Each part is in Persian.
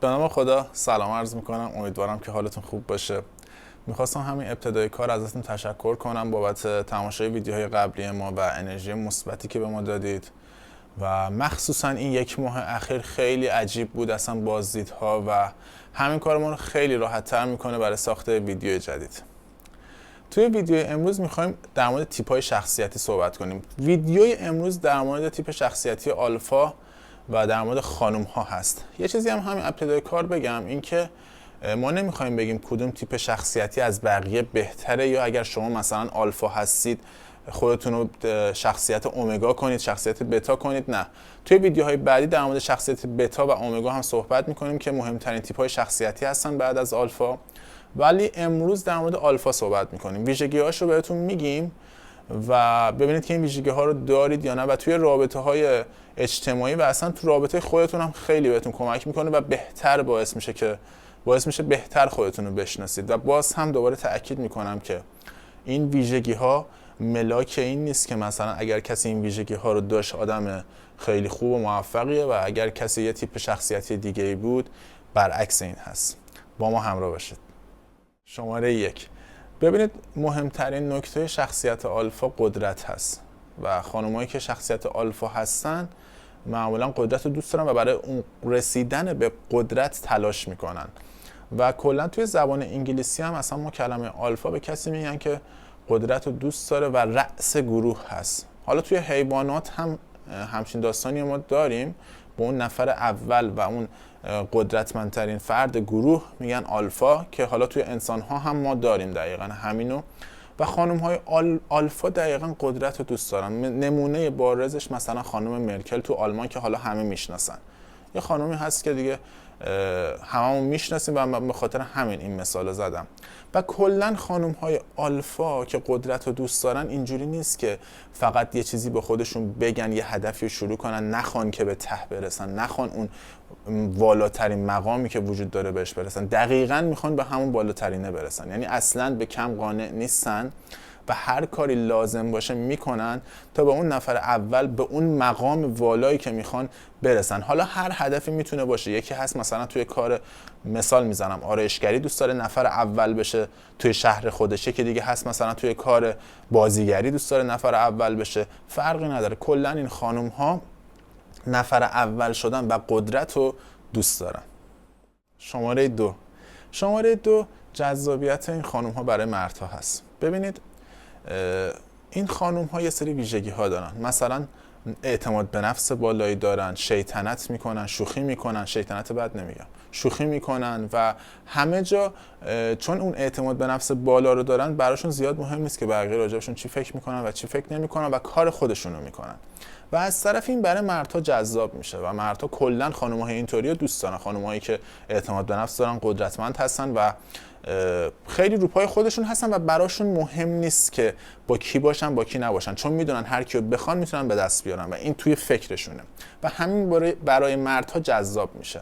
به نام خدا سلام عرض میکنم. امیدوارم که حالتون خوب باشه. میخواستم همین ابتدای کار ازتون تشکر کنم بابت تماشای ویدیوهای قبلی ما و انرژی مثبتی که به ما دادید و مخصوصا این یک ماه اخیر خیلی عجیب بود اصلا بازدیدها و همین کار ما رو خیلی راحت تر میکنه برای ساخت ویدیو جدید. توی ویدیو امروز میخوایم در مورد تیپ‌های شخصیتی صحبت کنیم. ویدیوی امروز در مورد تیپ شخصیتی آلفا و در مورد خانم ها هست. یه چیزی هم همین ابتدای کار بگم، این که ما نمیخوایم بگیم کدوم تیپ شخصیتی از بقیه بهتره، یا اگر شما مثلا آلفا هستید خودتون رو شخصیت اومگا کنید، شخصیت بتا کنید. نه، توی ویدیوهای بعدی در مورد شخصیت بتا و اومگا هم صحبت میکنیم که مهمترین تیپ‌های شخصیتی هستن بعد از آلفا، ولی امروز در مورد آلفا صحبت میکنیم. ویژگی‌هاش رو بهتون میگیم و ببینید که این ویژگی ها رو دارید یا نه، و توی رابطه های اجتماعی و اصلا تو رابطه خودتون هم خیلی بهتون کمک میکنه و بهتر باعث میشه بهتر خودتون رو بشناسید. و باز هم دوباره تاکید میکنم که این ویژگی ها ملاک این نیست که مثلا اگر کسی این ویژگی ها رو داشت آدم خیلی خوب و موفقیه و اگر کسی یه تیپ شخصیتی دیگه ای بود برعکس این هست. با ما همراه باشید. شماره 1. ببینید، مهمترین نکته شخصیت آلفا قدرت هست و خانمایی که شخصیت آلفا هستن معمولا قدرت رو دوست دارن و برای اون رسیدن به قدرت تلاش میکنن. و کلا توی زبان انگلیسی هم اصلا ما کلمه آلفا به کسی میگن که قدرت رو دوست داره و رأس گروه هست. حالا توی حیوانات هم همچین داستانی ما داریم، به اون نفر اول و اون قدرتمندترین فرد گروه میگن آلفا، که حالا توی انسان ها هم ما داریم دقیقا همینو. و خانم های آلفا دقیقا قدرت رو دوست دارن. نمونه بارزش مثلا خانم مرکل تو آلمان که حالا همه میشناسن. یه خانومی هست که دیگه هممون میشناسیم و به خاطر همین این مثال زدم. و کلا خانم های آلفا که قدرت رو دوست دارن اینجوری نیست که فقط یه چیزی به خودشون بگن، یه هدفی رو شروع کنن، نخوان که به ته برسن، نخوان اون والاترین مقامی که وجود داره بهش برسن. دقیقاً میخوان به همون بالاترینه برسن، یعنی اصلاً به کم قانع نیستن و هر کاری لازم باشه میکنن تا به اون نفر اول، به اون مقام والایی که میخوان برسن. حالا هر هدفی میتونه باشه. یکی هست مثلا توی کار، مثال میزنم، آرایشگری دوست داره نفر اول بشه توی شهر خودش، که دیگه هست مثلا توی کار بازیگری دوست داره نفر اول بشه. فرقی نداره، کلا این خانم ها نفر اول شدن و قدرت رو دوست دارن. شماره 2. شماره 2 جذابیت این خانم ها برای مردها هست. ببینید، این خانوم ها یه سری ویژگی ها دارن. مثلا اعتماد به نفس بالایی دارن، شیطنت میکنن، شوخی میکنن، شیطنت بد نمیگم، شوخی میکنن و همه جا چون اون اعتماد به نفس بالا رو دارن براشون زیاد مهم نیست که بقیه راجبشون چی فکر میکنن و چی فکر نمیکنن و کار خودشون رو میکنن. و از طرف این برای مردها جذاب میشه و مردها کلا خانم‌های اینطوری رو دوست دارن، خانم‌هایی که اعتماد به نفس دارن، قدرتمند هستن و خیلی رو پای خودشون هستن و براشون مهم نیست که با کی باشن با کی نباشن، چون میدونن هر کیو بخوان میتونن به دست بیارن و این توی فکرشونه و همین برای مردها جذاب میشه.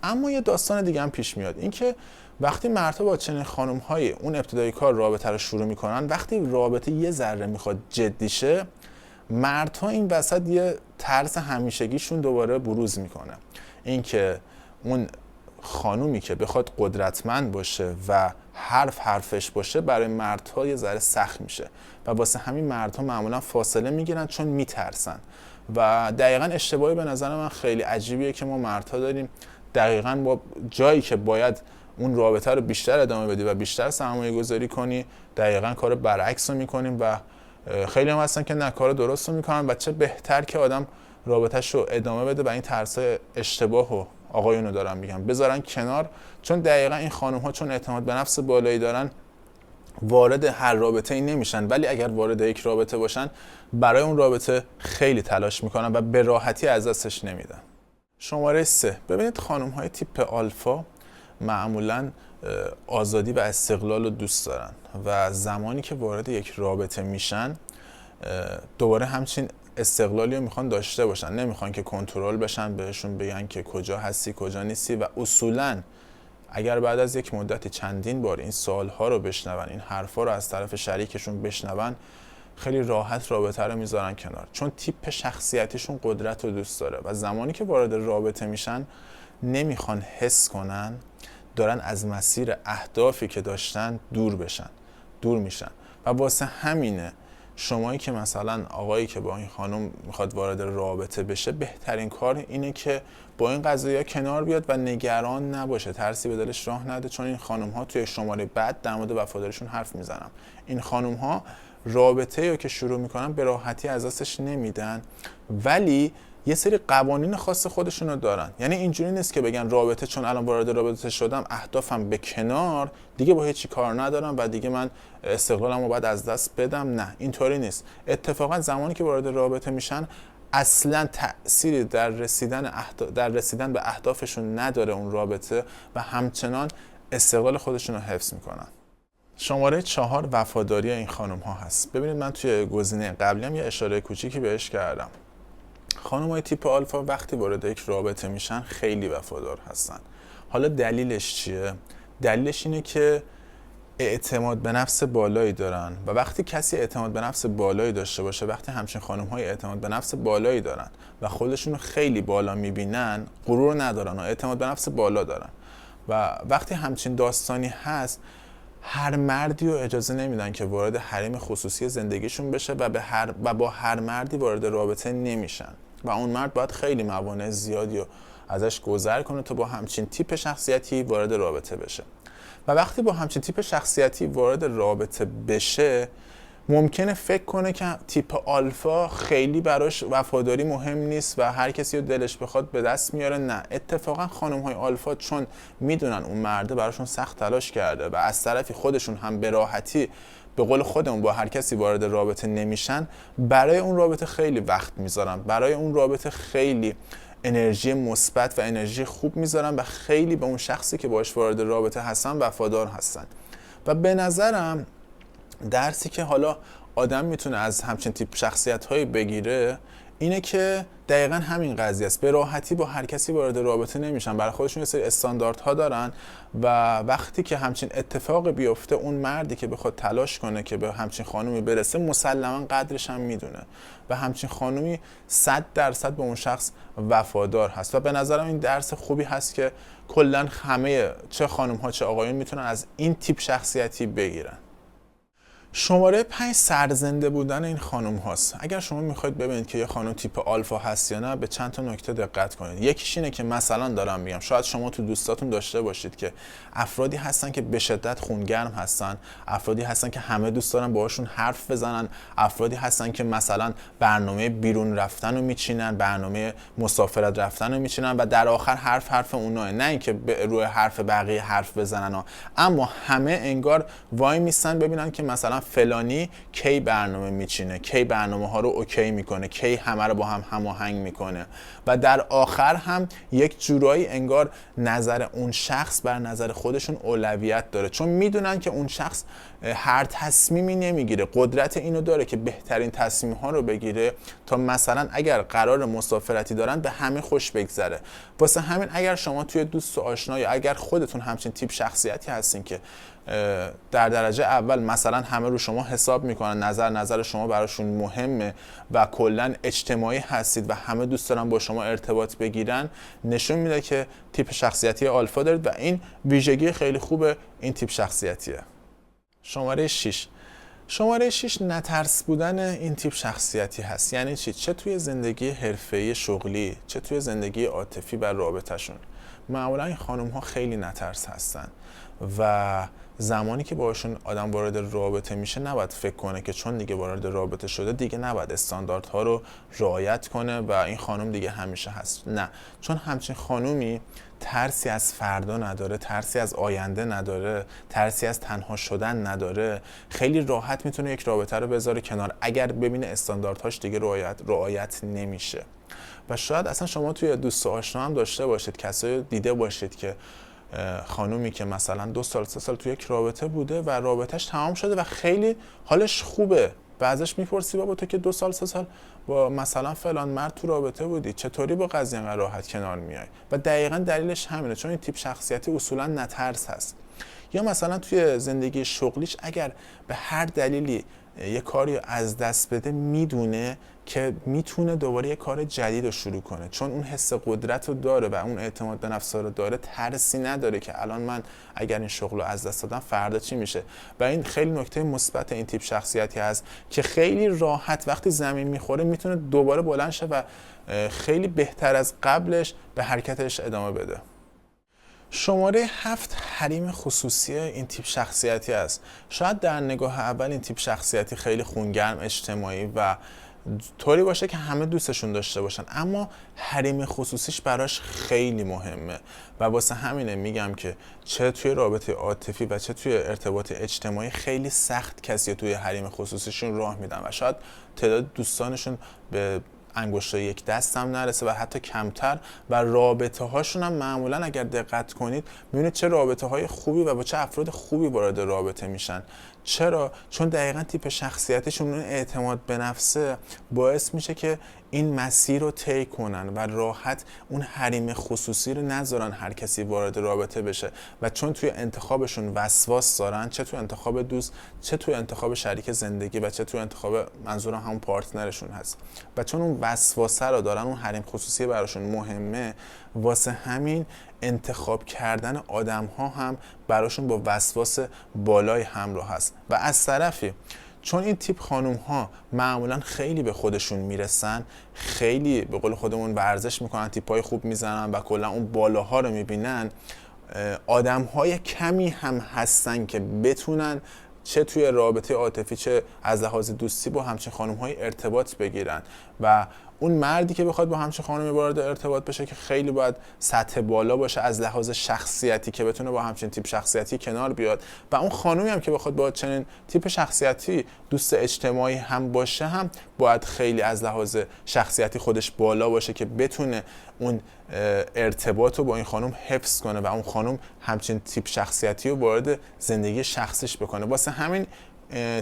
اما یه داستان دیگه هم پیش میاد، این که وقتی مردها با چنین خانم‌های اون ابتدای کار رابطه رو شروع میکنن، وقتی رابطه یه ذره میخواد جدی شه، مردها این وسط یه ترس همیشگیشون دوباره بروز میکنه. این که اون خانومی که بخواد قدرتمند باشه و حرفش باشه برای مردها یه ذره سخت میشه و واسه همین مردها معمولا فاصله میگیرن چون میترسن. و دقیقاً اشتباهی به نظر من خیلی عجیبیه که ما مردها داریم دقیقاً با جایی که باید اون رابطه رو بیشتر ادامه بدی و بیشتر سرمایه گذاری کنی، دقیقاً کار برعکس رو میکنیم و خیلی هم هستن که نه، کار درست رو میکنن و چه بهتر که آدم رابطه‌ش رو ادامه بده و این ترسای اشتباه رو آقایونو دارن میگم بذارن کنار، چون دقیقاً این خانم ها چون اعتماد به نفس بالایی دارن وارد هر رابطه‌ای نمیشن، ولی اگر وارد یک رابطه باشن برای اون رابطه خیلی تلاش میکنن و به راحتی از دستش نمیدن. شماره 3. ببینید، خانم های تیپ آلفا معمولاً آزادی و استقلال رو دوست دارن و زمانی که وارد یک رابطه میشن دوباره همچین استقلالی رو میخوان داشته باشن، نمیخوان که کنترل بشن، بهشون بگن که کجا هستی کجا نیستی. و اصولاً اگر بعد از یک مدتی چندین بار این سوالها رو بشنون، این حرفا رو از طرف شریکشون بشنون، خیلی راحت رابطه رو میذارن کنار، چون تیپ شخصیتیشون قدرت رو دوست داره و زمانی که وارد رابطه میشن نمیخوان حس کنن دارن از مسیر اهدافی که داشتن دور میشن و واسه همینه شمایی که مثلا آقایی که با این خانم میخواد وارد رابطه بشه، بهترین کار اینه که با این قضیه کنار بیاد و نگران نباشه، ترسی به دلش راه نده، چون این خانم ها توی شماره بعد در مورد وفاداریشون حرف میزنم. این خانم ها رابطه رو که شروع میکنن به راحتی از دستش نمیدن، ولی یه سری قوانین خاص خودشون رو دارن. یعنی اینجوری نیست که بگن رابطه چون الان وارد رابطه شدم اهدافم به کنار، دیگه با هیچی کار ندارم و دیگه من استقلالم رو باید از دست بدم. نه، اینطوری نیست. اتفاقا زمانی که وارد رابطه میشن اصلا تأثیری در رسیدن به اهدافشون نداره اون رابطه و همچنان استقلال خودشون رو حفظ میکنن. شماره 4 وفاداری این خانم ها هست. ببینید من توی گزینه قبلی هم یه اشاره کوچیکی بهش کردم. خانم‌های تیپ آلفا وقتی وارد یک رابطه میشن خیلی وفادار هستن. حالا دلیلش چیه؟ دلیلش اینه که اعتماد به نفس بالایی دارن و وقتی کسی اعتماد به نفس بالایی داشته باشه، وقتی همچین خانم‌های اعتماد به نفس بالایی دارن و خودشون رو خیلی بالا میبینن، غرور ندارن و اعتماد به نفس بالا دارن و وقتی همچین داستانی هست، هر مردی رو اجازه نمیدن که وارد حریم خصوصی زندگیشون بشه و با هر مردی وارد رابطه نمیشن و اون مرد باید خیلی موانع زیادی رو ازش گذر کنه تا با همچین تیپ شخصیتی وارد رابطه بشه. و وقتی با همچین تیپ شخصیتی وارد رابطه بشه، ممکنه فکر کنه که تیپ آلفا خیلی براش وفاداری مهم نیست و هر کسی رو دلش بخواد به دست میاره. نه، اتفاقا خانم‌های آلفا چون میدونن اون مرده براشون سخت تلاش کرده و از طرفی خودشون هم به راحتی به قول خودمون با هر کسی وارد رابطه نمیشن، برای اون رابطه خیلی وقت میذارن، برای اون رابطه خیلی انرژی مثبت و انرژی خوب میذارن و خیلی به اون شخصی که باهاش وارد رابطه هستن وفادار هستن. و به نظرم درسی که حالا آدم میتونه از همچین تیپ شخصیت‌هایی بگیره اینه که دقیقاً همین قضیه است. به راحتی با هر کسی وارد رابطه نمیشن، برای خودشون یه سری استانداردها دارن و وقتی که همچین اتفاقی بیفته، اون مردی که بخواد تلاش کنه که به همچین خانومی برسه مسلماً قدرش هم میدونه و همچین خانومی 100% به اون شخص وفادار هست. و به نظرم این درس خوبی هست که کلاً همه چه خانم‌ها چه آقایون میتونن از این تیپ شخصیتی بگیرن. شماره 5 سرزنده بودن این خانم هاست. اگر شما میخواید ببینید که یه خانم تیپ آلفا هست یا نه، به چند تا نکته دقت کنید. یکیش اینه که مثلا دارم میگم شاید شما تو دوستاتون داشته باشید که افرادی هستن که به شدت خونگرم هستن، افرادی هستن که همه دوست دارن باهاشون حرف بزنن، افرادی هستن که مثلا برنامه بیرون رفتن رو میچینن، برنامه مسافرت رفتن رو میچینن و در آخر حرف اوناه، نه اینکه روی حرف بقیه حرف بزنن اما همه انگار وای میستن ببینن که مثلا فلانی کی برنامه میچینه، کی برنامه ها رو اوکی میکنه، کی همه رو با هم هماهنگ میکنه و در آخر هم یک جورایی انگار نظر اون شخص بر نظر خودشون اولویت داره، چون میدونن که اون شخص هر تصمیمی نمیگیره، قدرت اینو داره که بهترین تصمیم ها رو بگیره تا مثلا اگر قرار مسافرتی دارن به همه خوش بگذره. واسه همین اگر شما توی دوست و آشنا یا اگر خودتون همچین تیپ شخصیتی هستین که در درجه اول مثلا همه رو شما حساب میکنن، نظر شما براشون مهمه و کلا اجتماعی هستید و همه دوست دارن با شما ارتباط بگیرن، نشون میده که تیپ شخصیتی آلفا دارید و این ویژگی خیلی خوب این تیپ شخصیتیه. شماره 6 نترس بودن این تیپ شخصیتی هست. یعنی چی؟ چه توی زندگی حرفه‌ای شغلی، چه توی زندگی عاطفی و رابطه‌شون. معمولا این خانم ها خیلی نترس هستن و زمانی که باشون آدم وارد رابطه میشه نباید فکر کنه که چون دیگه وارد رابطه شده دیگه نباید استانداردها رو رعایت کنه و این خانم دیگه همیشه هست. نه، چون همچین خانومی ترسی از فردا نداره، ترسی از آینده نداره، ترسی از تنها شدن نداره، خیلی راحت میتونه یک رابطه رو بذاره کنار اگر ببینه استانداردهاش دیگه رعایت نمیشه. و شاید اصلا شما توی دوست و آشنا هم داشته باشید، کسایی دیده باشید که خانومی که مثلا 2 سال 3 سال توی یک رابطه بوده و رابطهش تمام شده و خیلی حالش خوبه و ازش میپرسی بابا تو که 2 سال 3 سال با مثلا فلان مرد تو رابطه بودی، چطوری با قضیه انقدر راحت کنار میای؟ و دقیقاً دلیلش همینه، چون این تیپ شخصیتی اصولا نترس هست. یا مثلا توی زندگی شغلیش اگر به هر دلیلی یه کاری از دست بده میدونه که میتونه دوباره یه کار جدید رو شروع کنه، چون اون حس قدرت رو داره و اون اعتماد به نفس رو داره، ترسی نداره که الان من اگر این شغل رو از دست دادم فردا چی میشه. و این خیلی نکته مثبت این تیپ شخصیتی هست که خیلی راحت وقتی زمین میخوره میتونه دوباره بلند شه و خیلی بهتر از قبلش به حرکتش ادامه بده. شماره 7 حریم خصوصی این تیپ شخصیتی است. شاید در نگاه اول این تیپ شخصیتی خیلی خونگرم، اجتماعی و طوری باشه که همه دوستشون داشته باشن، اما حریم خصوصیش براش خیلی مهمه و واسه همینه میگم که چه توی رابطه عاطفی و چه توی ارتباط اجتماعی خیلی سخت کسی توی حریم خصوصیشون راه میدن و شاید تعداد دوستانشون به انگشتای یک دست هم نرسه و حتی کمتر، و رابطه هاشون هم معمولا اگر دقت کنید میبینید چه رابطه های خوبی و با چه افراد خوبی وارد رابطه میشن. چرا؟ چون دقیقاً تیپ شخصیتشون، اون اعتماد به نفسه، باعث میشه که این مسیر رو طی کنن و راحت اون حریم خصوصی رو نذارن هر کسی وارد رابطه بشه. و چون توی انتخابشون وسواس دارن، چه توی انتخاب دوست، چه توی انتخاب شریک زندگی و چه توی انتخاب، منظورم همون پارتنرشون هست، و چون اون وسواسه رو دارن، اون حریم خصوصی براشون مهمه، واسه همین انتخاب کردن آدم ها هم براشون با وسواس بالای همراه هست. و از طرفی چون این تیپ خانوم ها معمولا خیلی به خودشون میرسن، خیلی به قول خودمون ورزش میکنن، تیپای خوب میزنن و کلا اون بالاها رو میبینن، آدم های کمی هم هستن که بتونن چه توی رابطه عاطفی چه از لحاظ دوستی با همچین خانم های ارتباط بگیرن. و اون مردی که بخواد با همچین خانمی وارد ارتباط بشه که خیلی باید سطح بالا باشه از لحاظ شخصیتی که بتونه با همچین تیپ شخصیتی کنار بیاد، و اون خانمی هم که بخواد با چنین تیپ شخصیتی دوست اجتماعی هم باشه هم باید خیلی از لحاظ شخصیتی خودش بالا باشه که بتونه اون ارتباط رو با این خانم حفظ کنه و اون خانم همچین تیپ شخصیتی رو وارد زندگی شخصیش بکنه. واسه همین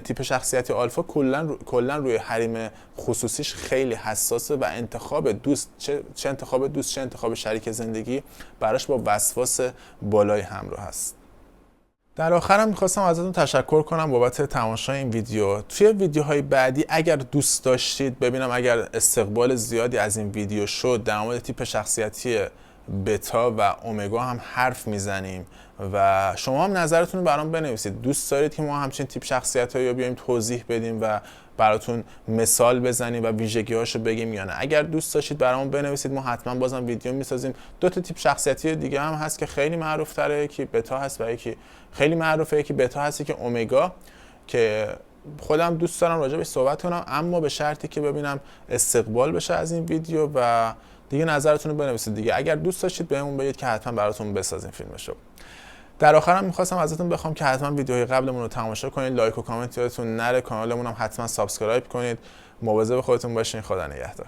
تیپ شخصیتی آلفا کلا روی حریم خصوصیش خیلی حساسه و انتخاب دوست، چه انتخاب دوست چه انتخاب شریک زندگی، براش با وسواس بالای همراه هست. در آخرم میخواستم ازتون تشکر کنم بابت تماشای این ویدیو. توی ویدیوهای بعدی اگر دوست داشتید ببینم، اگر استقبال زیادی از این ویدیو شد، در مورد تیپ شخصیتی بتا و اومگا هم حرف میزنیم و شما هم نظرتون رو برام بنویسید. دوست دارید که ما همچین تیپ شخصیتایی رو بیایم توضیح بدیم و براتون مثال بزنیم و ویژگی‌هاشو بگیم یا نه؟ اگر دوست داشتید برامون بنویسید، ما حتما بازم ویدیو میسازیم. دو تا تیپ شخصیتی دیگه هم هست که خیلی معروف تره، یکی بتا هست و یکی خیلی معروفه، یکی بتا هست، یکی اومگا، که خودم دوست دارم راجع بهش صحبت کنم، اما به شرطی که ببینم استقبال بشه از این ویدیو و دیگه نظرتون رو بنویسید دیگه. اگر دوست داشتید بهمون بگید که حتما براتون بسازیم فیلمشو. در آخرم میخواستم ازتون بخوام که حتما ویدیوهای قبلمون رو تماشا کنید، لایک و کامنت یادتون نره، کانالمون هم حتما سابسکرایب کنید. مواظب خودتون باشین. خدا نگهدار.